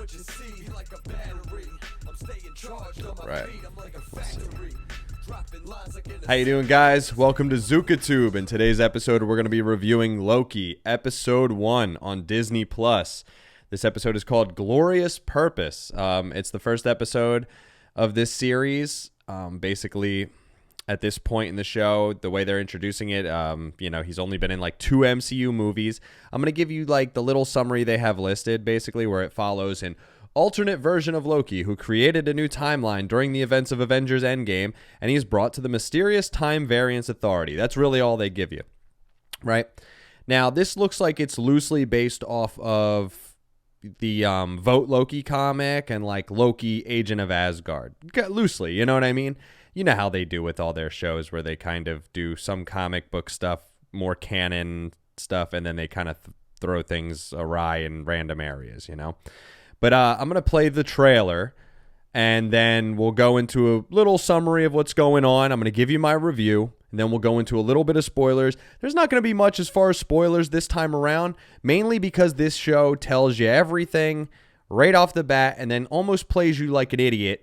what you see, like a battery. I'm staying charged on my feet, I'm like a factory. How you doing, guys? Welcome to ZukaTube. In today's episode, we're going to be reviewing Loki, episode 1 on Disney+. This episode is called Glorious Purpose. It's the first episode of this series. Basically, at this point in the show, the way they're introducing it, he's only been in like 2 MCU movies. I'm going to give you like the little summary they have listed, basically, where it follows an alternate version of Loki who created a new timeline during the events of Avengers Endgame, and he's brought to the mysterious Time Variance Authority. That's really all they give you, right? Now, this looks like it's loosely based off of the Vote Loki comic and like Loki, Agent of Asgard. Loosely, you know what I mean? You know how they do with all their shows where they kind of do some comic book stuff, more canon stuff, and then they kind of throw things awry in random areas, you know? But I'm going to play the trailer, and then we'll go into a little summary of what's going on. I'm going to give you my review, and then we'll go into a little bit of spoilers. There's not going to be much as far as spoilers this time around, mainly because this show tells you everything right off the bat and then almost plays you like an idiot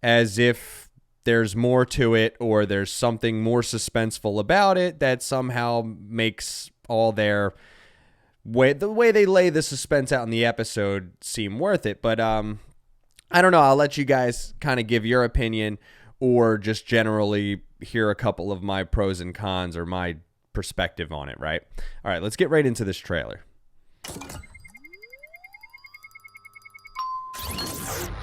as if there's more to it or there's something more suspenseful about it that somehow makes all the way they lay the suspense out in the episode seem worth it. But I don't know. I'll let you guys kind of give your opinion or just generally hear a couple of my pros and cons or my perspective on it, right? All right, let's get right into this trailer.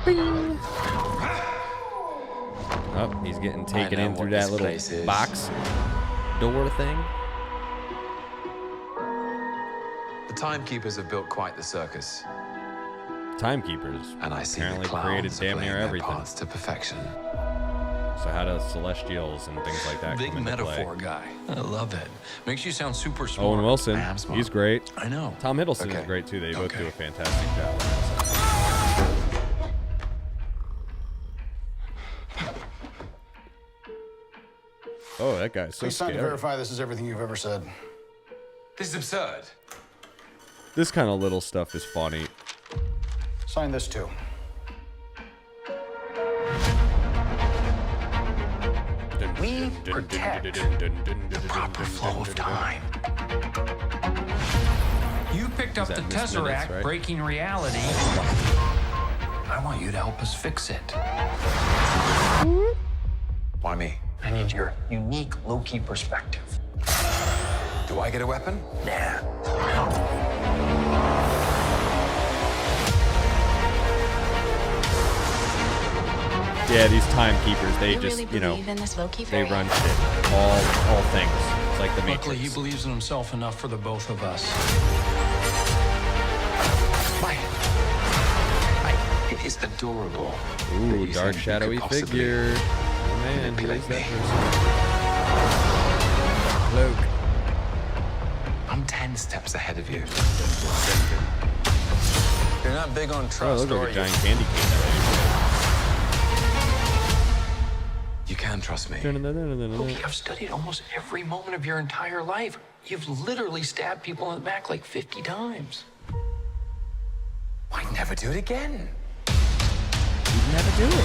Bing. Oh, he's getting taken in through that little box door thing. The Timekeepers have built quite the circus. Timekeepers, and I see apparently the created damn near everything. Parts to perfection. So how do Celestials and things like that Big come into metaphor play? guy. I love it. Makes you sound super smart. Owen Wilson, I am smart. he's great. I know. Tom Hiddleston is great too. They both do a fantastic job. Oh, that guy's so Please sign scary. to verify this is everything you've ever said. This is absurd. This kind of little stuff is funny. Sign this too. We protect the proper flow of time. You picked up the Tesseract, right? breaking reality. I want you to help us fix it. Why me? I need your unique Loki perspective. Do I get a weapon? Nah. Yeah, these timekeepers, they You just, really believe in this Loki they variant? run shit. All things. It's like the Matrix. Luckily, he believes in himself enough for the both of us. It is adorable. Ooh, you dark think you shadowy could possibly figure. Oh man, who is manipulate that me? person? Luke. I'm 10 steps ahead of you. You're not big on Oh, it trust, looks like are a you? giant candy cane. You can trust me. Loki, I've studied almost every moment of your entire life. You've literally stabbed people in the back like 50 times. I'd never do it again. You'd never do it.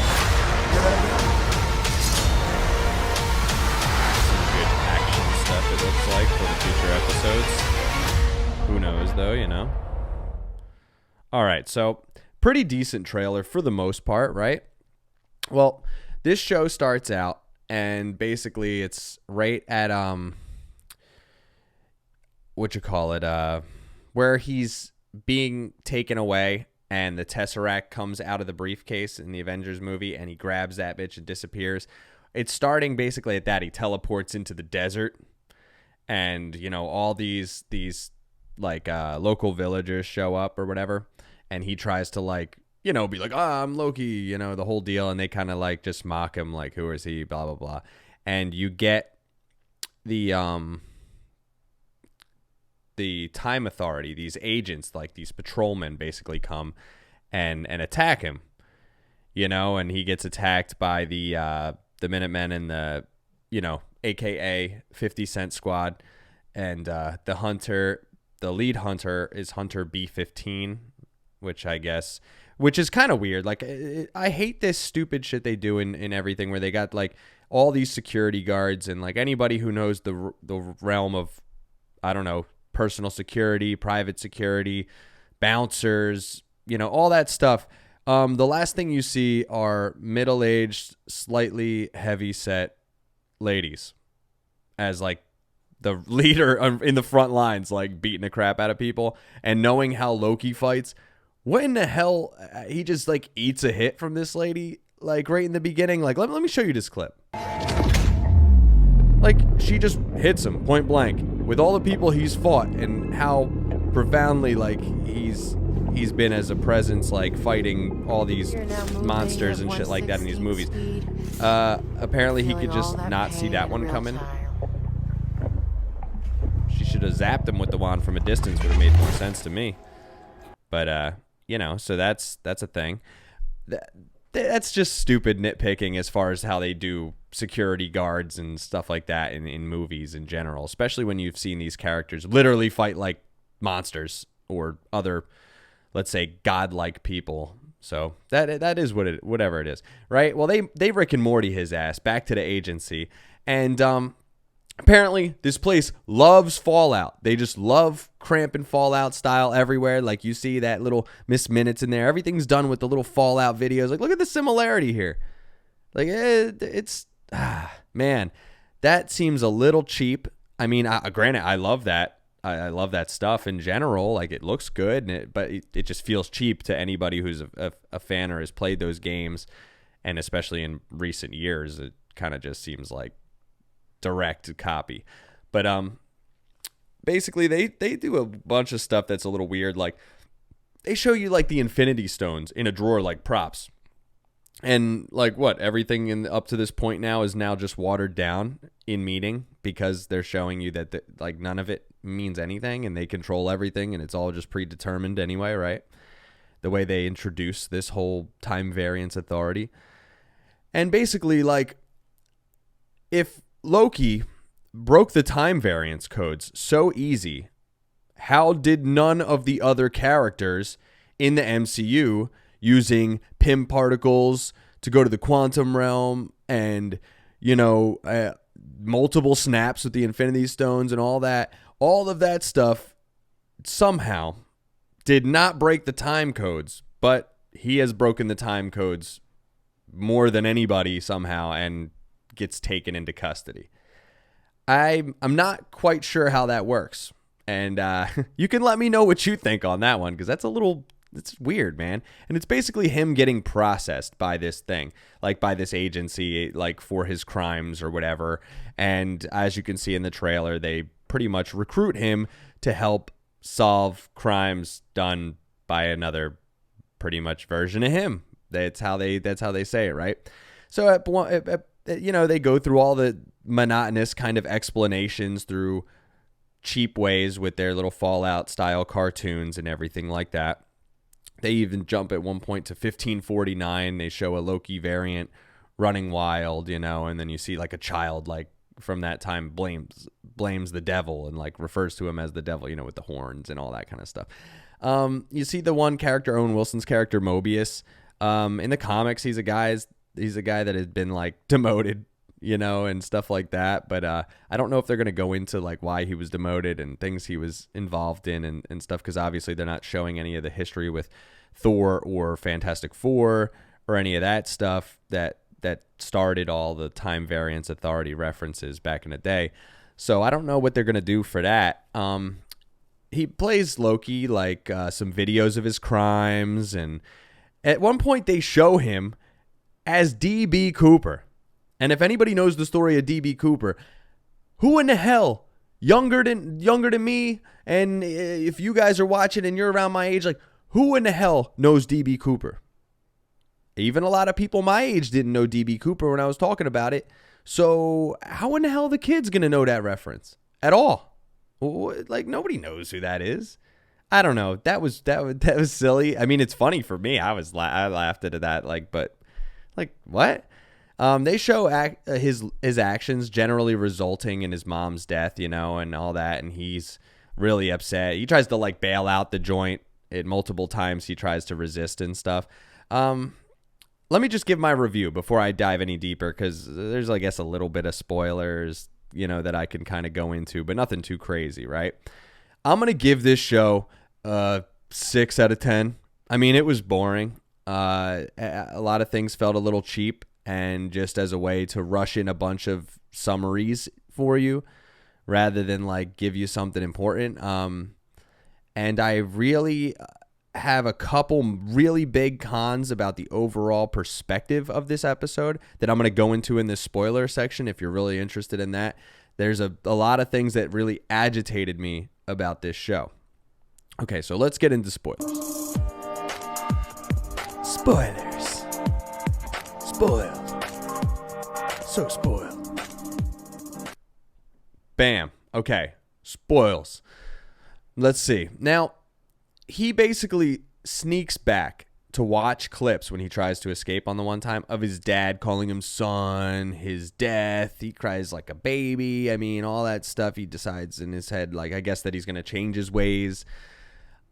Some good action stuff it looks like for the future episodes. Who knows though, you know? Alright, so pretty decent trailer for the most part, right? Well, this show starts out and basically it's right at where he's being taken away and the Tesseract comes out of the briefcase in the Avengers movie and he grabs that bitch and disappears. It's starting basically at that. He teleports into the desert and, you know, all these like local villagers show up or whatever. And he tries to like, you know, be like, I'm Loki, you know, the whole deal. And they kind of like just mock him like, who is he, blah, blah, blah. And you get the Time Authority, these agents, like these patrolmen basically come and attack him, you know, and he gets attacked by the Minutemen and the, you know, AKA 50 Cent Squad. And the lead hunter is Hunter B-15. which is kind of weird. Like, I hate this stupid shit they do in everything, where they got like all these security guards, and like anybody who knows the realm of, I don't know, personal security, private security, bouncers, all that stuff. The last thing you see are middle-aged, slightly heavy-set ladies as like the leader in the front lines, like beating the crap out of people. And knowing how Loki fights, what in the hell? He just like eats a hit from this lady, like right in the beginning. Like, let me show you this clip. Like, she just hits him point blank with all the people he's fought, and how profoundly like he's been as a presence, like fighting all these monsters and shit like that in these movies. Apparently he could just not see that one coming. She should have zapped him with the wand from a distance. Would have made more sense to me. But so that's a thing. That's just stupid nitpicking as far as how they do security guards and stuff like that in movies in general, especially when you've seen these characters literally fight like monsters or other, let's say, godlike people. So that is whatever it is, right? Well, they Rick and Morty his ass back to the agency, and apparently this place loves Fallout. They just love cramping Fallout style everywhere. Like, you see that little Miss Minutes in there. Everything's done with the little Fallout videos. Like, look at the similarity here. Like, it's man, that seems a little cheap. I mean, granted, I love that. I love that stuff in general. Like, it looks good, but it just feels cheap to anybody who's a fan or has played those games. And especially in recent years, it kind of just seems like direct copy. But basically they do a bunch of stuff that's a little weird. Like, they show you like the Infinity Stones in a drawer like props. And like, what, everything up to this point now is now just watered down in meaning, because they're showing you that like none of it means anything, and they control everything, and it's all just predetermined anyway, right? The way they introduce this whole time variance authority. And basically, like, if Loki broke the time variance codes so easy, how did none of the other characters in the MCU using Pym particles to go to the quantum realm and, multiple snaps with the Infinity Stones and all of that stuff somehow did not break the time codes, but he has broken the time codes more than anybody somehow and gets taken into custody. I'm not quite sure how that works, and you can let me know what you think on that one, because it's weird, man. And it's basically him getting processed by this thing, like by this agency, like for his crimes or whatever. And as you can see in the trailer, they pretty much recruit him to help solve crimes done by another pretty much version of him. That's how they say it, right? So they go through all the monotonous kind of explanations through cheap ways with their little Fallout style cartoons and everything like that. They even jump at one point to 1549. They show a Loki variant running wild, and then you see like a child, like from that time, blames the devil and like refers to him as the devil, with the horns and all that kind of stuff. You see the one character, Owen Wilson's character Mobius. In the comics, he's a guy that has been like demoted, and stuff like that. But I don't know if they're going to go into like why he was demoted and things he was involved in and stuff, because obviously they're not showing any of the history with Thor or Fantastic Four or any of that stuff that started all the time variance authority references back in the day. So I don't know what they're going to do for that. He plays Loki, like some videos of his crimes, and at one point they show him as D.B. Cooper. And if anybody knows the story of D.B. Cooper, who in the hell, younger than me, and if you guys are watching and you're around my age, like, who in the hell knows D.B. Cooper? Even a lot of people my age didn't know D.B. Cooper when I was talking about it. So how in the hell are the kids going to know that reference at all? Like, nobody knows who that is. I don't know. That was silly. I mean, it's funny for me. I laughed at that. Like, but like, what? They show his actions generally resulting in his mom's death, and all that, and he's really upset. He tries to like bail out the joint multiple times he tries to resist and stuff. Let me just give my review before I dive any deeper, because there's, I guess, a little bit of spoilers, that I can kind of go into, but nothing too crazy, right? I'm going to give this show 6 out of 10. I mean, it was boring. A lot of things felt a little cheap, and just as a way to rush in a bunch of summaries for you rather than like give you something important. And I really have a couple really big cons about the overall perspective of this episode that I'm going to go into in this spoiler section. If you're really interested in that, there's a lot of things that really agitated me about this show. Okay, so let's get into spoilers. Spoilers. Spoiled. So spoiled. Bam. Okay. Spoils. Let's see. Now, he basically sneaks back to watch clips when he tries to escape on the one time of his dad calling him son, his death. He cries like a baby. I mean, all that stuff. He decides in his head, like, I guess that he's going to change his ways.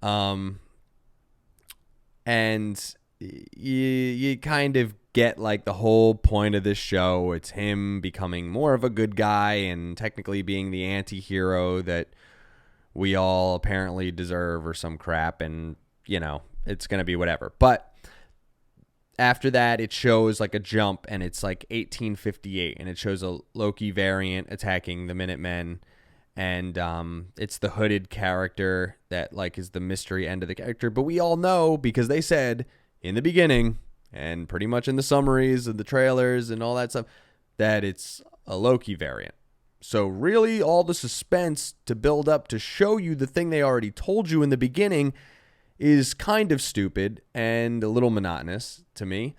And you kind of get like the whole point of this show. It's him becoming more of a good guy and technically being the anti-hero that we all apparently deserve or some crap, and it's going to be whatever. But after that, it shows like a jump, and it's like 1858, and it shows a Loki variant attacking the Minutemen, and it's the hooded character that like is the mystery end of the character. But we all know, because they said in the beginning and pretty much in the summaries of the trailers and all that stuff, that it's a Loki variant. So really all the suspense to build up to show you the thing they already told you in the beginning is kind of stupid and a little monotonous to me.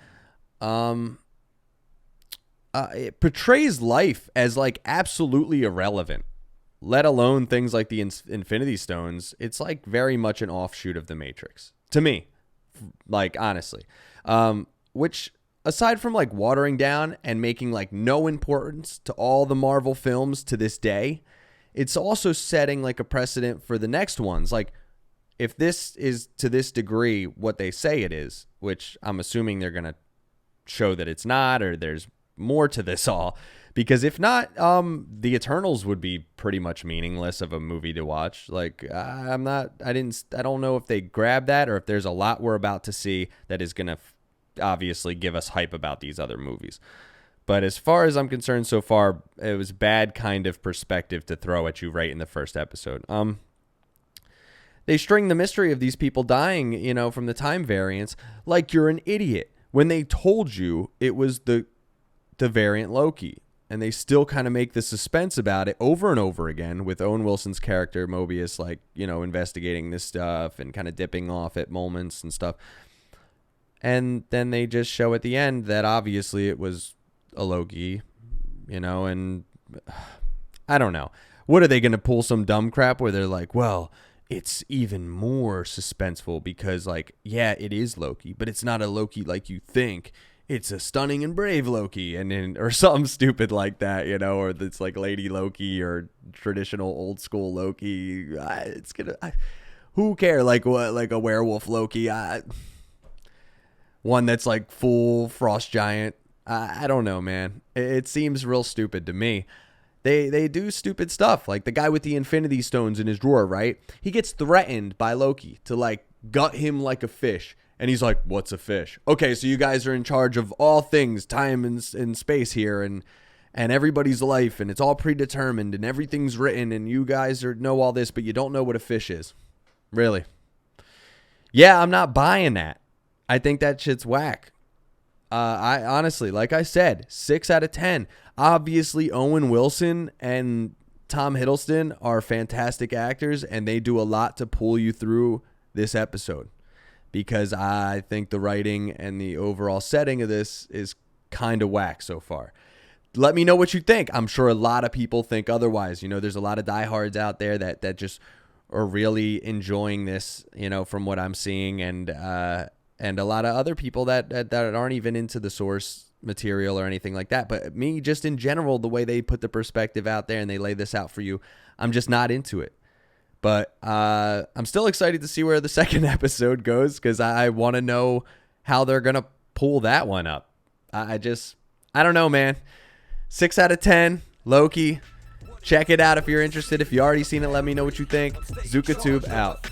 It portrays life as like absolutely irrelevant, let alone things like the Infinity Stones. It's like very much an offshoot of the Matrix to me, like honestly, which aside from like watering down and making like no importance to all the Marvel films to this day, it's also setting like a precedent for the next ones. Like if this is to this degree what they say it is, which I'm assuming they're going to show that it's not, or there's more to this all, because if not, the Eternals would be pretty much meaningless of a movie to watch. Like I don't know if they grab that, or if there's a lot we're about to see that is going to obviously give us hype about these other movies. But as far as I'm concerned so far, it was bad kind of perspective to throw at you right in the first episode. They string the mystery of these people dying, from the time variants, like you're an idiot when they told you it was the variant Loki. And they still kind of make the suspense about it over and over again with Owen Wilson's character, Mobius, like, investigating this stuff and kind of dipping off at moments and stuff. And then they just show at the end that obviously it was a Loki, and I don't know. What are they going to pull some dumb crap where they're like, well, it's even more suspenseful because like, yeah, it is Loki, but it's not a Loki like you think. It's a stunning and brave Loki, or something stupid like that, or it's like Lady Loki or traditional old school Loki. Who cares? Like what? Like a werewolf Loki? One that's like full frost giant. I don't know, man. It seems real stupid to me. They do stupid stuff. Like the guy with the Infinity Stones in his drawer, right? He gets threatened by Loki to like gut him like a fish. And he's like, what's a fish? Okay, so you guys are in charge of all things, time and space here, and everybody's life, and it's all predetermined, and everything's written, and you guys know all this, but you don't know what a fish is. Really? Yeah, I'm not buying that. I think that shit's whack. I honestly, like I said, 6 out of 10. Obviously, Owen Wilson and Tom Hiddleston are fantastic actors, and they do a lot to pull you through this episode. Because I think the writing and the overall setting of this is kind of whack so far. Let me know what you think. I'm sure a lot of people think otherwise. There's a lot of diehards out there that just are really enjoying this, from what I'm seeing. And a lot of other people that aren't even into the source material or anything like that. But me, just in general, the way they put the perspective out there and they lay this out for you, I'm just not into it. But I'm still excited to see where the second episode goes because I want to know how they're going to pull that one up. I don't know, man. 6 out of 10, Loki. Check it out if you're interested. If you already seen it, let me know what you think. ZukaTube out.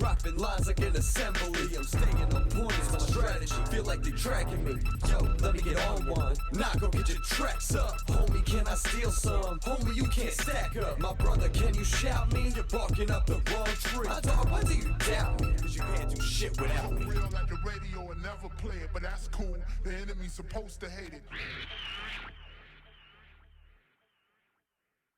Dropping lines like an assembly. I'm staying on point. It's my strategy. Feel like they tracking me. Yo, let me get on one. Nah, go get your tracks up. Homie, can I steal some? Homie, you can't stack up. My brother, can you shout me? You're barking up the wrong tree. My dog, why do you doubt me? Cause you can't do shit without me. Real like the radio and never play it, but that's cool. The enemy's supposed to hate it.